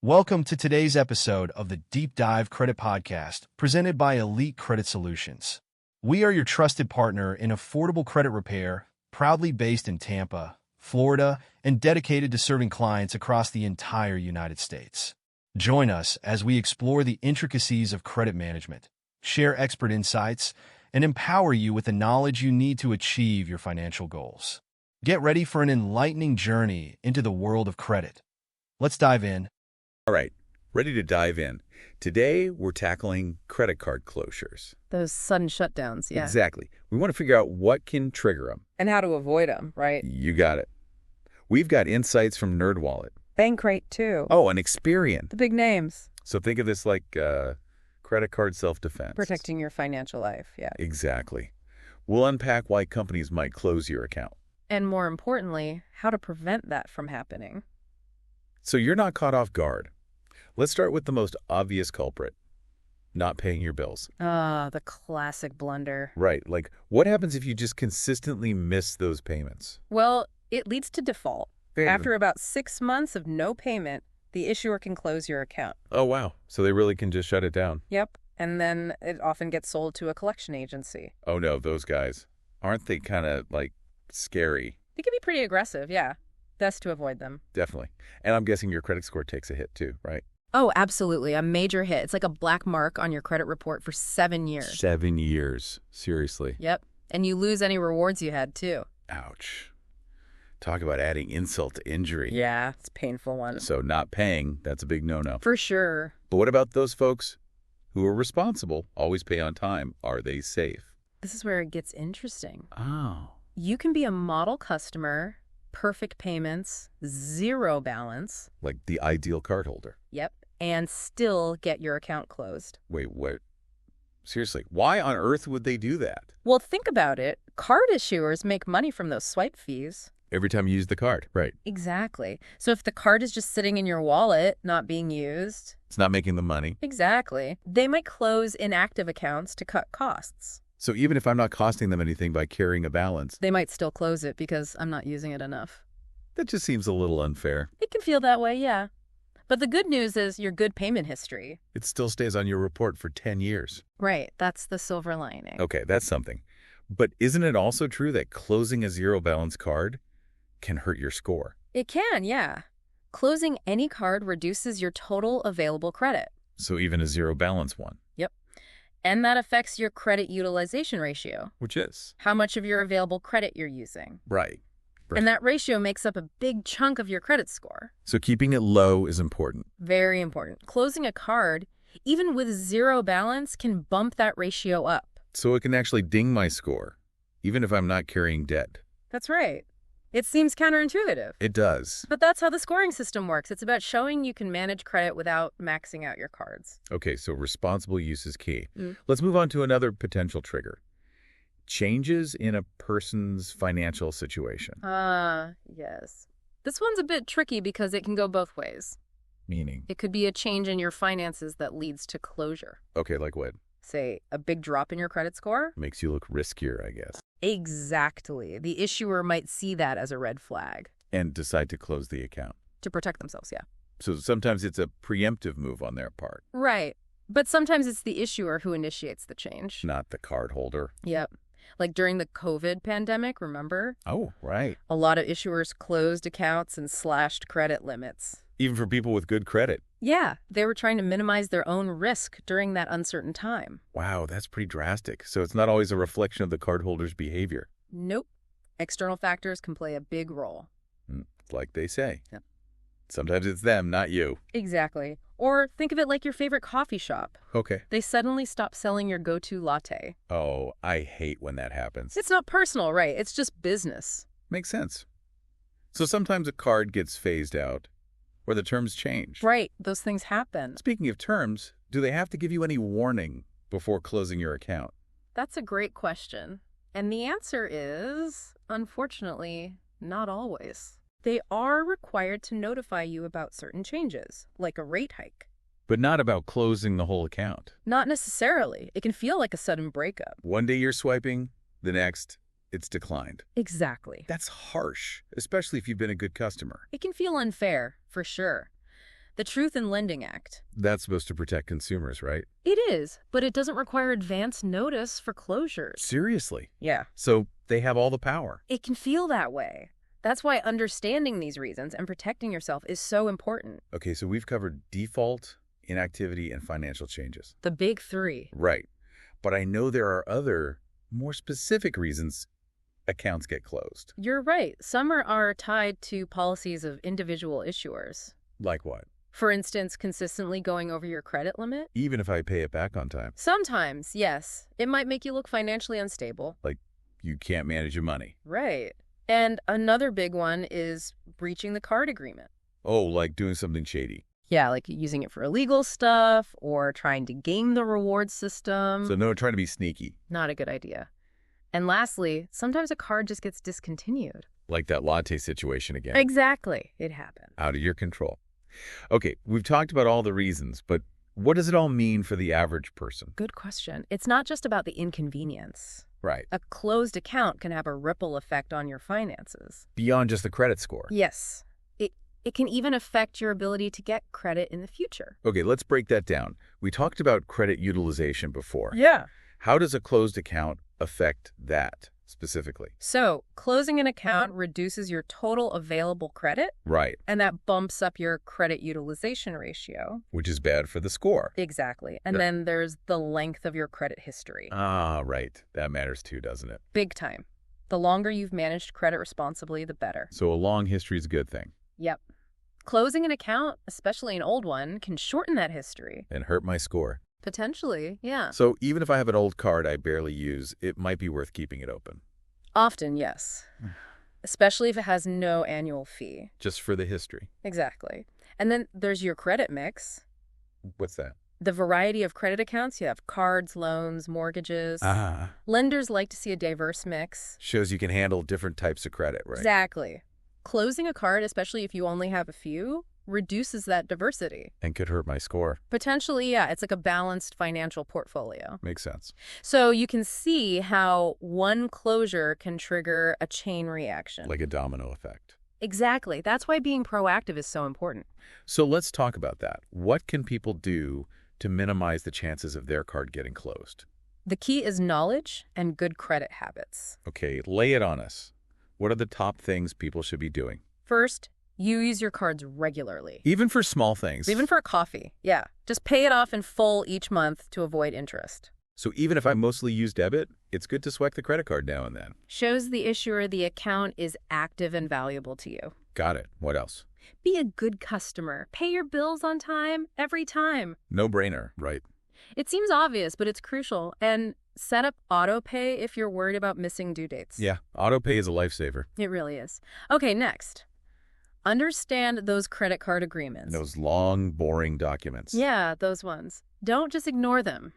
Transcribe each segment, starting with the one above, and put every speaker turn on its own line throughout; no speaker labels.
Welcome to today's episode of the Deep Dive Credit Podcast, presented by Elite Credit Solutions. We are your trusted partner in affordable credit repair, proudly based in Tampa, Florida, and dedicated to serving clients across the entire United States. Join us as we explore the intricacies of credit management, share expert insights, and empower you with the knowledge you need to achieve your financial goals. Get ready for an enlightening journey into the world of credit. Let's dive in.
All right, ready to dive in. Today, we're tackling credit card closures.
Those sudden shutdowns, yeah.
Exactly. We want to figure out what can trigger them.
And how to avoid them, right?
You got it. We've got insights from NerdWallet.
Bankrate, too.
Oh, and Experian.
The big names.
So think of this like credit card self-defense.
Protecting your financial life, yeah.
Exactly. We'll unpack why companies might close your account.
And more importantly, how to prevent that from happening.
So you're not caught off guard. Let's start with the most obvious culprit, not paying your bills.
The classic blunder.
Right, like what happens if you just consistently miss those payments?
Well, it leads to default.
Hey.
After about 6 months of no payment, the issuer can close your account.
Oh, wow. So they really can just shut it down.
Yep. And then it often gets sold to a collection agency.
Oh, no, those guys. Aren't they kind of, scary?
They can be pretty aggressive, yeah. Best to avoid them.
Definitely. And I'm guessing your credit score takes a hit, too, right?
Oh, absolutely. A major hit. It's like a black mark on your credit report for 7 years.
7 years. Seriously.
Yep. And you lose any rewards you had, too.
Ouch. Talk about adding insult to injury.
Yeah, it's a painful one.
So not paying, that's a big no-no.
For sure.
But what about those folks who are responsible, always pay on time? Are they safe?
This is where it gets interesting.
Oh.
You can be a model customer, perfect payments, zero balance.
Like the ideal cardholder.
Yep. And still get your account closed.
Wait, what? Seriously, why on earth would they do that?
Well, think about it. Card issuers make money from those swipe fees.
Every time you use the card. Right.
Exactly. So if the card is just sitting in your wallet, not being used.
It's not making the money.
Exactly. They might close inactive accounts to cut costs.
So even if I'm not costing them anything by carrying a balance,
They might still close it because I'm not using it enough.
that just seems a little unfair.
It can feel that way, yeah. But the good news is your good payment history.
It still stays on your report for 10 years.
Right. That's the silver lining.
Okay, that's something. But isn't it also true that closing a zero balance card can hurt your score?
It can, yeah. Closing any card reduces your total available credit.
So even a zero balance one.
Yep. And that affects your credit utilization ratio,
Which is?
how much of your available credit you're using.
Right.
And that ratio makes up a big chunk of your credit score.
So keeping it low is important.
Very important. Closing a card, even with zero balance, can bump that ratio up.
So it can actually ding my score, even if I'm not carrying debt.
That's right. It seems counterintuitive.
It does.
But that's how the scoring system works. It's about showing you can manage credit without maxing out your cards.
Okay, so responsible use is key.
Mm.
Let's move on to another potential trigger. Changes in a person's financial situation.
Yes. This one's a bit tricky because it can go both ways.
Meaning?
It could be a change in your finances that leads to closure.
Okay, like what?
Say, a big drop in your credit score?
Makes you look riskier, I guess.
Exactly. The issuer might see that as a red flag.
And decide to close the account.
To protect themselves, yeah.
So sometimes it's a preemptive move on their part,
Right. But sometimes it's the issuer who initiates the change.
not the cardholder.
Yep. Like during the COVID pandemic, remember?
Oh, right.
A lot of issuers closed accounts and slashed credit limits.
Even for people with good credit.
Yeah, they were trying to minimize their own risk during that uncertain time.
Wow, that's pretty drastic. So it's not always a reflection of the cardholder's behavior,
Nope. External factors can play a big role.
like they say.
Yep.
Sometimes it's them, not you.
Exactly. Or think of it like your favorite coffee shop.
Okay.
They suddenly stop selling your go-to latte.
Oh, I hate when that happens.
It's not personal, right? It's just business.
Makes sense. So sometimes a card gets phased out, or the terms change.
Right. Those things happen.
Speaking of terms, do they have to give you any warning before closing your account?
That's a great question. And the answer is, unfortunately, not always. They are required to notify you about certain changes, like a rate hike.
But not about closing the whole account.
Not necessarily. It can feel like a sudden breakup.
One day you're swiping, the next, it's declined.
Exactly.
That's harsh, especially if you've been a good customer.
It can feel unfair, for sure. the Truth in Lending Act.
That's supposed to protect consumers, right?
It is, but it doesn't require advance notice for closures.
Seriously?
Yeah.
So they have all the power.
It can feel that way. That's why understanding these reasons and protecting yourself is so important.
Okay, so we've covered default, inactivity, and financial changes.
The big three.
Right. But I know there are other, more specific reasons accounts get closed.
You're right. Some are tied to policies of individual issuers.
Like what?
For instance, consistently going over your credit limit.
Even if I pay it back on time.
Sometimes, yes. It might make you look financially unstable.
Like you can't manage your money.
Right. And another big one is breaching the card agreement.
Oh, like doing something shady.
Yeah, like using it for illegal stuff or trying to game the reward system.
So no, trying to be sneaky.
Not a good idea. And lastly, sometimes a card just gets discontinued.
Like that latte situation again.
Exactly. It happens.
Out of your control. Okay, we've talked about all the reasons, but what does it all mean for the average person?
Good question. It's not just about the inconvenience.
Right.
A closed account can have a ripple effect on your finances.
Beyond just the credit score.
Yes. It can even affect your ability to get credit in the future.
Okay, let's break that down. We talked about credit utilization before.
Yeah.
How does a closed account affect that specifically?
So, closing an account reduces your total available credit,
Right,
and that bumps up your credit utilization ratio.
which is bad for the score.
Exactly. And
Yeah.
then there's the length of your credit history.
Ah, right. That matters too, doesn't it?
Big time. The longer you've managed credit responsibly, the better.
So a long history is a good thing.
Yep. Closing an account, especially an old one, can shorten that history.
And hurt my score.
Potentially, yeah.
So even if I have an old card I barely use, it might be worth keeping it open.
Often, yes. Especially if it has no annual fee.
Just for the history.
Exactly. And then there's your credit mix.
What's that?
The variety of credit accounts. You have cards, loans, mortgages.
Ah.
Lenders like to see a diverse mix.
Shows you can handle different types of credit, right?
Exactly. Closing a card, especially if you only have a few, reduces that diversity.
And could hurt my score.
Potentially, yeah, it's like a balanced financial portfolio.
Makes sense.
So you can see how one closure can trigger a chain reaction.
Like a domino effect.
Exactly. That's why being proactive is so important.
So let's talk about that. What can people do to minimize the chances of their card getting closed?
The key is knowledge and good credit habits.
Okay, lay it on us. What are the top things people should be doing?
First, you use your cards regularly.
Even for small things.
Even for a coffee. Yeah. Just pay it off in full each month to avoid interest.
So even if I mostly use debit, it's good to swipe the credit card now and then.
Shows the issuer the account is active and valuable to you.
Got it. What else?
Be a good customer. Pay your bills on time, every time.
No brainer, right?
It seems obvious, but it's crucial. And set up auto pay if you're worried about missing due dates.
Yeah, auto pay is a lifesaver.
It really is. Okay, next. Understand those credit card agreements.
Those long, boring documents.
Yeah, those ones. Don't just ignore them.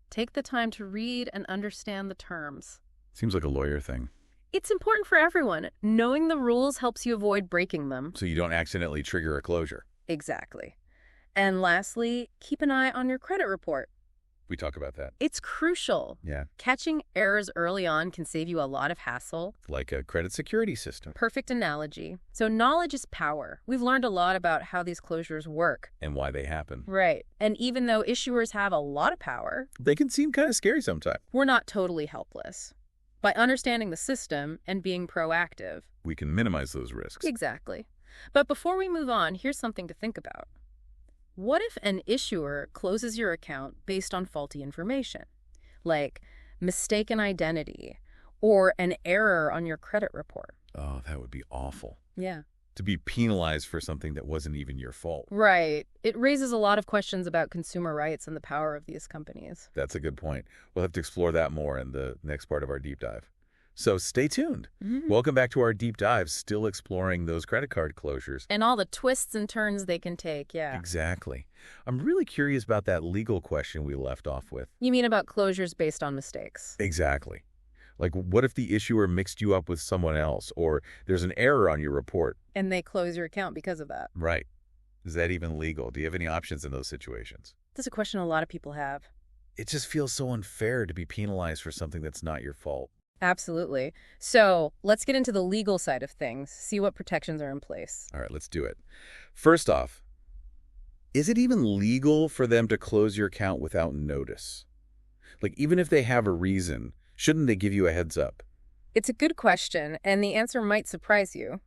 Take the time to read and understand the terms.
Seems like a lawyer thing.
It's important for everyone. Knowing the rules helps you avoid breaking them.
So you don't accidentally trigger a closure.
Exactly. And lastly, keep an eye on your credit report.
We talk about that.
It's crucial.
Yeah.
Catching errors early on can save you a lot of hassle.
Like a credit security system.
Perfect analogy. So knowledge is power. We've learned a lot about how these closures work.
And why they happen.
Right. And even though issuers have a lot of power,
They can seem kind of scary sometimes.
we're not totally helpless. By understanding the system and being proactive.
We can minimize those risks.
Exactly. But before we move on, here's something to think about. What if an issuer closes your account based on faulty information, like mistaken identity or an error on your credit report?
Oh, that would be awful.
Yeah.
To be penalized for something that wasn't even your fault.
Right. It raises a lot of questions about consumer rights and the power of these companies.
That's a good point. We'll have to explore that more in the next part of our deep dive. So stay tuned. Welcome back to our deep dive, still exploring those credit card closures.
And all the twists and turns they can take, yeah.
Exactly. I'm really curious about that legal question we left off with.
You mean about closures based on mistakes?
Exactly. Like, what if the issuer mixed you up with someone else, or there's an error on your report?
And they close your account because of that.
Right. Is that even legal? Do you have any options in those situations?
That's a question a lot of people have.
It just feels so unfair to be penalized for something that's not your fault.
Absolutely. So let's get into the legal side of things, see what protections are in place.
All right, let's do it. First off, Is it even legal for them to close your account without notice? Like, even if they have a reason, shouldn't they give you a heads up?
It's a good question, and the answer might surprise you.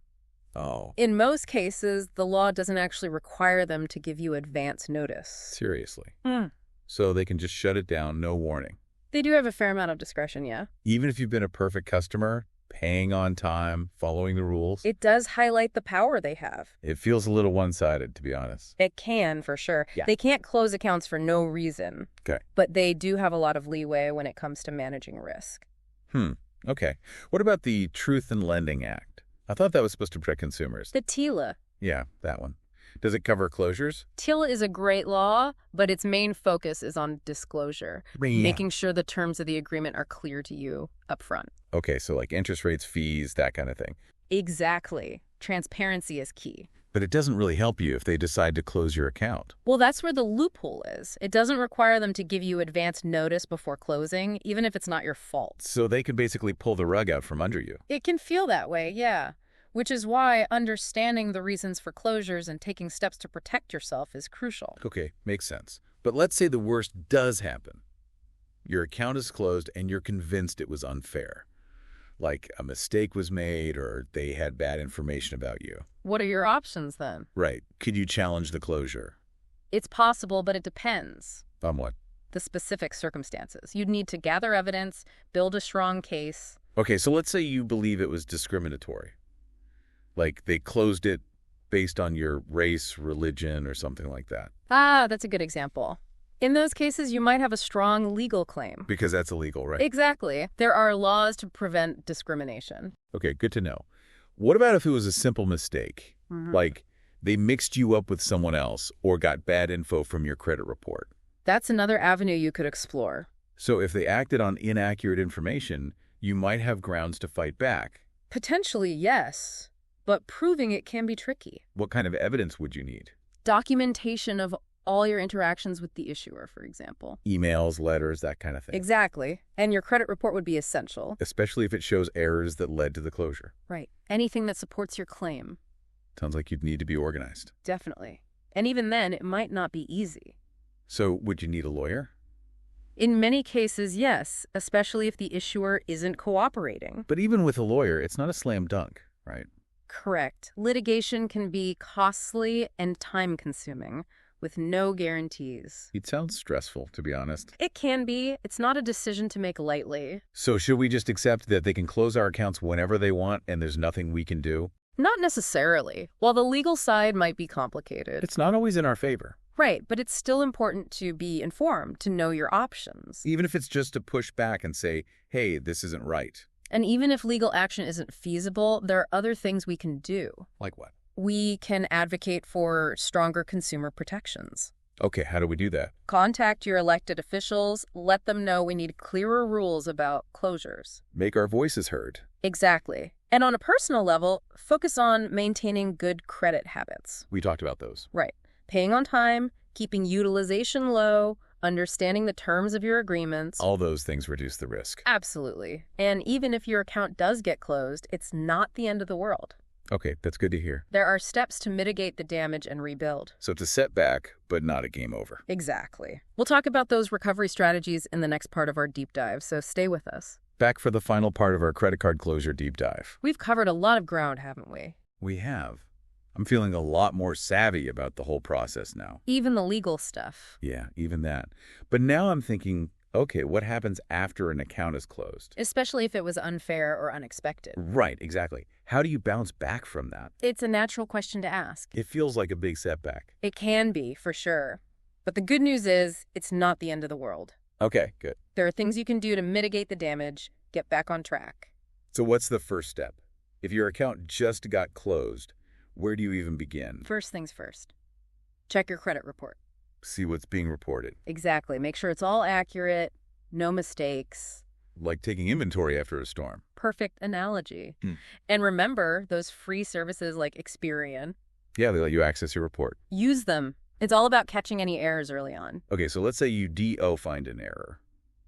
Oh,
In most cases, the law doesn't actually require them to give you advance notice.
seriously.
Hmm.
So they can just shut it down, no warning.
They do have a fair amount of discretion, yeah.
Even if you've been a perfect customer, paying on time, following the rules,
It does highlight the power they have.
it feels a little one-sided, to be honest.
It can, for sure.
Yeah.
They can't close accounts for no reason.
Okay.
But they do have a lot of leeway when it comes to managing risk.
Okay. What about the Truth in Lending Act? I thought that was supposed to protect consumers.
The TILA.
Yeah, that one. Does it cover closures?
TILA is a great law, but its main focus is on disclosure, making sure the terms of the agreement are clear to you up front.
Okay, so like interest rates, fees, that kind of thing.
Exactly. Transparency is key.
But it doesn't really help you if they decide to close your account.
Well, that's where the loophole is. It doesn't require them to give you advance notice before closing, even if it's not your fault.
So they can basically pull the rug out from under you.
It can feel that way, yeah. Which is why understanding the reasons for closures and taking steps to protect yourself is crucial.
Okay, makes sense. But let's say the worst does happen. Your account is closed and you're convinced it was unfair. Like a mistake was made or they had bad information about you.
What are your options then?
Right. Could you challenge the closure?
It's possible, but it depends.
On what?
The specific circumstances. You'd need to gather evidence, build a strong case.
Okay, so let's say you believe it was discriminatory. Like they closed it based on your race, religion, or something like that.
Ah, that's a good example. In those cases, you might have a strong legal claim.
Because that's illegal, right?
Exactly. There are laws to prevent discrimination.
Okay, good to know. What about if it was a simple mistake? Like they mixed you up with someone else or got bad info from your credit report?
That's another avenue you could explore.
So if they acted on inaccurate information, you might have grounds to fight back.
Potentially, yes, but proving it can be tricky.
What kind of evidence would you need?
Documentation of all your interactions with the issuer, for example.
Emails, letters, that kind of thing.
Exactly. And your credit report would be essential.
Especially if it shows errors that led to the closure.
Right. Anything that supports your claim.
Sounds like you'd need to be organized.
Definitely. And even then, it might not be easy.
So would you need a lawyer?
In many cases, yes, especially if the issuer isn't cooperating.
But even with a lawyer, it's not a slam dunk, right?
Correct. Litigation can be costly and time-consuming, with no guarantees.
It sounds stressful, to be honest.
It can be. It's not a decision to make lightly.
So should we just accept that they can close our accounts whenever they want and there's nothing we can do?
Not necessarily. While the legal side might be complicated.
It's not always in our favor.
Right, but it's still important to be informed, to know your options.
Even if it's just to push back and say, hey, this isn't right.
And even if legal action isn't feasible, there are other things we can do.
Like what?
We can advocate for stronger consumer protections.
Okay, how do we do that?
Contact your elected officials. Let them know we need clearer rules about closures.
Make our voices heard.
Exactly. And on a personal level, focus on maintaining good credit habits.
We talked about those.
Right. Paying on time, keeping utilization low, understanding the terms of your agreements.
All those things reduce the risk.
Absolutely. And even if your account does get closed, it's not the end of the world.
Okay, that's good to hear.
There are steps to mitigate the damage and rebuild.
So it's a setback, but not a game over.
Exactly. We'll talk about those recovery strategies in the next part of our deep dive, so stay with us.
Back for the final part of our credit card closure deep dive.
We've covered a lot of ground, haven't we?
We have. I'm feeling a lot more savvy about the whole process now.
Even the legal stuff.
Yeah, even that. But now I'm thinking, okay, what happens after an account is closed?
Especially if it was unfair or unexpected.
Right, exactly. How do you bounce back from that?
It's a natural question to ask.
It feels like a big setback.
It can be, for sure. But the good news is, it's not the end of the world.
Okay, good.
There are things you can do to mitigate the damage, get back on track.
So what's the first step? If your account just got closed, where do you even begin?
First things first. Check your credit report.
See what's being reported.
Exactly. Make sure it's all accurate, no mistakes.
Like taking inventory after a storm.
Perfect analogy. And remember those free services like Experian.
Yeah, they let you access your report.
Use them. It's all about catching any errors early on.
Okay, so let's say you DO find an error.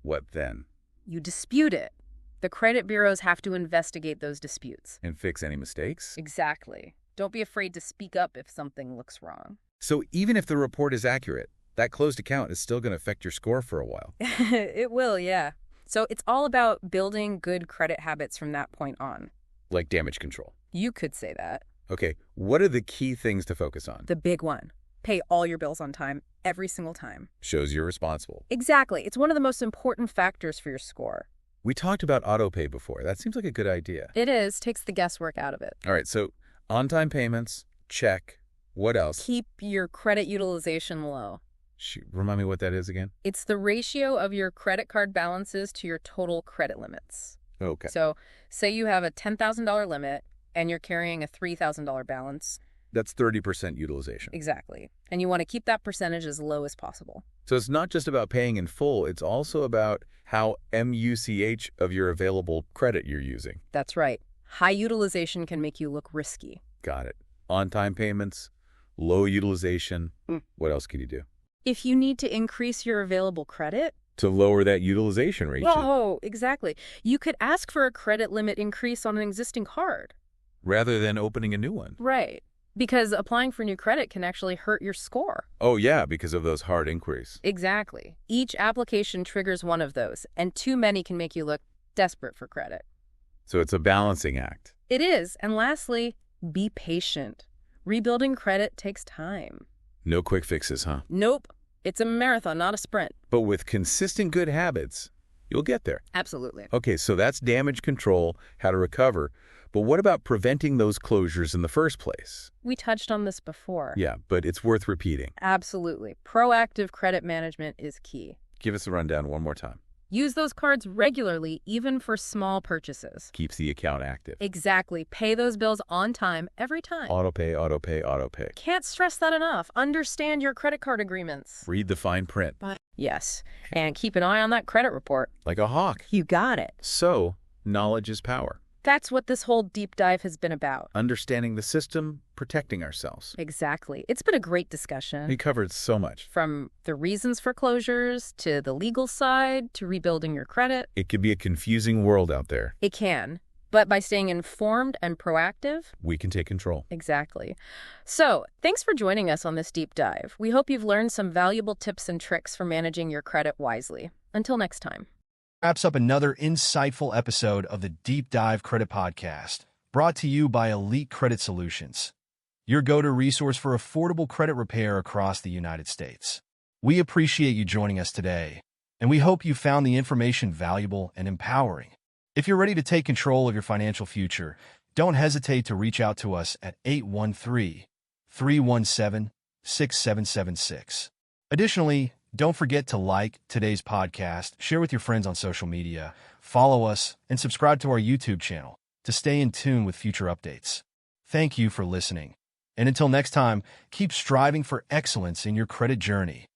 What then?
You dispute it. The credit bureaus have to investigate those disputes.
And fix any mistakes?
Exactly. Don't be afraid to speak up if something looks wrong.
So even if the report is accurate, that closed account is still going to affect your score for a while.
It will, yeah. So it's all about building good credit habits from that point on.
Like damage control.
You could say that.
Okay, what are the key things to focus on?
The big one. Pay all your bills on time, every single time.
Shows you're responsible.
Exactly. It's one of the most important factors for your score.
We talked about autopay before. That seems like a good idea.
It is. Takes the guesswork out of it.
All right, so on-time payments, check. What else?
Keep your credit utilization low.
Remind me what that is again?
It's the ratio of your credit card balances to your total credit limits.
Okay.
So say you have a $10,000 limit and you're carrying a $3,000 balance.
That's 30% utilization.
Exactly. And you want to keep that percentage as low as possible.
So it's not just about paying in full, it's also about how MUCH of your available credit you're using.
That's right. High utilization can make you look risky.
Got it. On-time payments, low utilization. What else can you do?
If you need to increase your available credit,
To lower that utilization rate.
oh, exactly. You could ask for a credit limit increase on an existing card.
Rather than opening a new one.
Right. Because applying for new credit can actually hurt your score.
Oh, yeah, because of those hard inquiries.
Exactly. Each application triggers one of those, and too many can make you look desperate for credit.
So it's a balancing act.
It is. And lastly, be patient. Rebuilding credit takes time.
No quick fixes, huh?
Nope. It's a marathon, not a sprint.
But with consistent good habits, you'll get there.
Absolutely.
Okay, so that's damage control, how to recover. But what about preventing those closures in the first place?
We touched on this before.
Yeah, but it's worth repeating.
Absolutely. Proactive credit management is key.
Give us a rundown one more time.
Use those cards regularly, even for small purchases.
Keeps the account active.
Exactly. Pay those bills on time every time.
Autopay, autopay, autopay.
Can't stress that enough. Understand your credit card agreements.
Read the fine print.
Yes. And keep an eye on that credit report.
Like a hawk.
You got it.
So, knowledge is power.
That's what this whole deep dive has been about.
Understanding the system, protecting ourselves.
Exactly. It's been a great discussion.
We covered so much.
From the reasons for closures, to the legal side, to rebuilding your credit.
It could be a confusing world out there.
It can. But by staying informed and proactive,
We can take control.
exactly. So, thanks for joining us on this deep dive. We hope you've learned some valuable tips and tricks for managing your credit wisely. Until next time.
Wraps up another insightful episode of the Deep Dive Credit Podcast, brought to you by Elite Credit Solutions, your go-to resource for affordable credit repair across the United States. We appreciate you joining us today, and we hope you found the information valuable and empowering. If you're ready to take control of your financial future, don't hesitate to reach out to us at 813-317-6776. Additionally, don't forget to like today's podcast, share with your friends on social media, follow us, and subscribe to our YouTube channel to stay in tune with future updates. Thank you for listening. And until next time, keep striving for excellence in your credit journey.